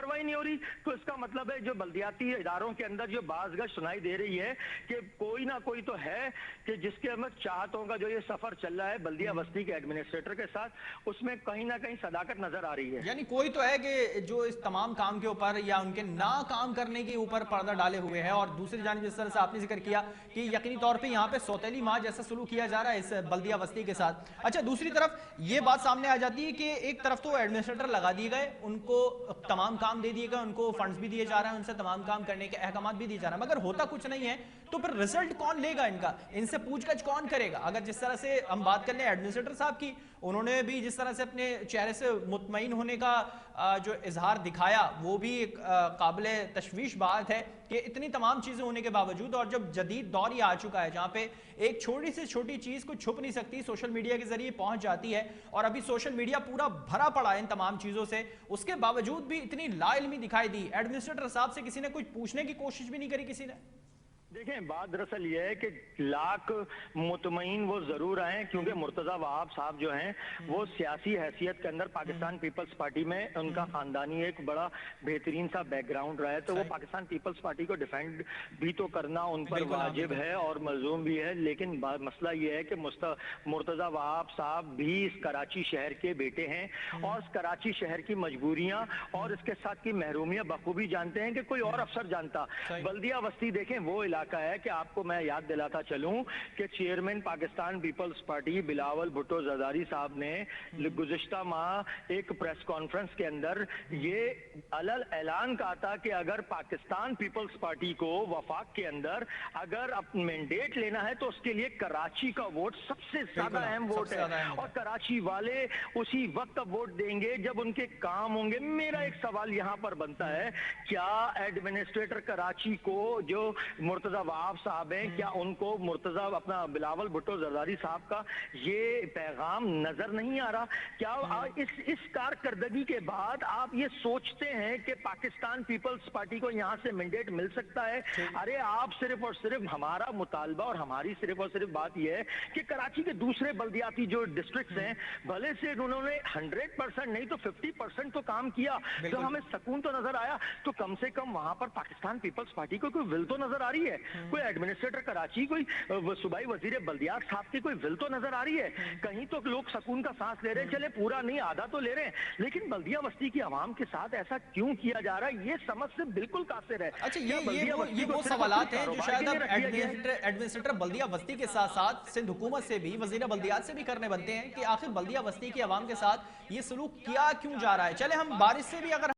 कार्रवाई नहीं हो रही। तो इसका मतलब है जो बल्दियाती इदारों के अंदर जो बाज़गश सुनाई दे रही है कि कोई ना कोई तो है कि जिसके अंदर चाहतों का जो ये सफर चल रहा है बल्दिया बस्ती के एडमिनिस्ट्रेटर के साथ, उसमें कहीं ना कहीं सदाकत नजर आ रही है। यानी कोई तो है कि जो इस तमाम काम के ऊपर या उनके ना काम करने के ऊपर पर्दा डाले हुए है, और दूसरी जानिब जिस तरह से आपने जिक्र किया कि यकीनी तौर पे यहाँ पे सौतेली माँ जैसा सलूक किया जा रहा है इस बल्दिया बस्ती के साथ। अच्छा, दूसरी तरफ ये बात सामने आ जाती है कि एक तरफ तो एडमिनिस्ट्रेटर लगा दिए गए, उनको तमाम काम दे दिए गए, उनको फंड्स भी दिए जा रहे हैं, उनसे तमाम काम करने के अहकाम भी दिए जा रहे हैं, मगर होता कुछ नहीं है। तो फिर रिजल्ट कौन लेगा इनका, इनसे पूछताछ कौन करेगा? अगर जिस तरह से हम बात कर लें एडमिनिस्ट्रेटर साहब की, उन्होंने भी जिस तरह से अपने चेहरे से मुतमईन होने का जो इजहार दिखाया, वो भी एक काबिल तशवीश बात है कि इतनी तमाम चीजें होने के बावजूद, और जब जदीद दौर ही आ चुका है जहां पे एक छोटी से छोटी चीज को छुप नहीं सकती, सोशल मीडिया के जरिए पहुंच जाती है, और अभी सोशल मीडिया पूरा भरा पड़ा है इन तमाम चीजों से, उसके बावजूद भी इतनी लाइल्मी दिखाई दी। एडमिनिस्ट्रेटर साहब से किसी ने कुछ पूछने की कोशिश भी नहीं करी किसी ने। देखें, बात दरअसल ये है कि लाख मुतमईन वो जरूर आए, क्योंकि मुर्तजा वहाब साहब जो हैं वो सियासी हैसियत के अंदर पाकिस्तान पीपल्स पार्टी में उनका खानदानी एक बड़ा बेहतरीन सा बैकग्राउंड रहा है, तो वो पाकिस्तान पीपल्स पार्टी को डिफेंड भी तो करना उन पर वाजिब है और मलजूम भी है। लेकिन मसला ये है कि मुर्तजा वहाब साहब भी इस कराची शहर के बेटे हैं और इस कराची शहर की मजबूरियां और इसके साथ की महरूमियां बखूबी जानते हैं कि कोई और अफसर जानता। बल्दिया बस्ती देखें वो इलाका है कि आपको मैं याद दिलाता चलूं कि chairman Pakistan Peoples Party Bilawal Bhutto Zardari साहब ने गुज़िश्ता माह एक प्रेस कॉन्फ्रेंस के अंदर ये अलल ऐलान कहा था कि अगर पाकिस्तान पीपल्स पार्टी को वफाक के अंदर अगर मैंडेट लेना है तो उसके लिए कराची का वोट सबसे ज्यादा अहम वोट है, और कराची वाले उसी वक्त वोट देंगे जब उनके काम होंगे। मेरा एक सवाल यहाँ पर बनता है, क्या एडमिनिस्ट्रेटर कराची को जो मुर्तजा वहाब साहब हैं, क्या उनको मुर्तजा अपना बिलावल भुट्टो जरदारी साहब का ये पैगाम नजर नहीं आ रहा? क्या इस कारकर्दगी के बाद आप ये सोचते हैं कि पाकिस्तान पीपल्स पार्टी को यहाँ से मैंडेट मिल सकता है? अरे आप सिर्फ और सिर्फ हमारा मुतालबा और हमारी सिर्फ और सिर्फ बात यह है कि कराची के दूसरे बल्दियाती जो डिस्ट्रिक्ट हैं, भले से उन्होंने 100% नहीं तो 50% तो काम किया, तो हमें सुकून तो नजर आया। तो कम से कम वहां पर पाकिस्तान पीपल्स पार्टी को कोई विल तो नजर आ रही है, कोई एडमिनिस्ट्रेटर कराची, कोई सूबाई वजीर बल्दियात साहब की कोई विल तो नजर आ रही है। कहीं तो लोग सुकून का सांस ले रहे हैं, चले पूरा नहीं आधा तो ले रहे हैं, लेकिन बल्दिया बस्ती की आवाम के साथ ऐसा क्यों किया जा रहा है, ये समझ से बिल्कुल कासिर है। अच्छा, ये वो सवालात हैं जो शायद अब एडमिनिस्ट्रेटर बल्दिया बस्ती के साथ साथ सिंध हुकूमत से भी, वजीर बल्दियात से भी करने बनते हैं कि आखिर बल्दिया बस्ती की आवाम के साथ ये सलूक किया क्यों जा रहा है। चले हम बारिश से भी अगर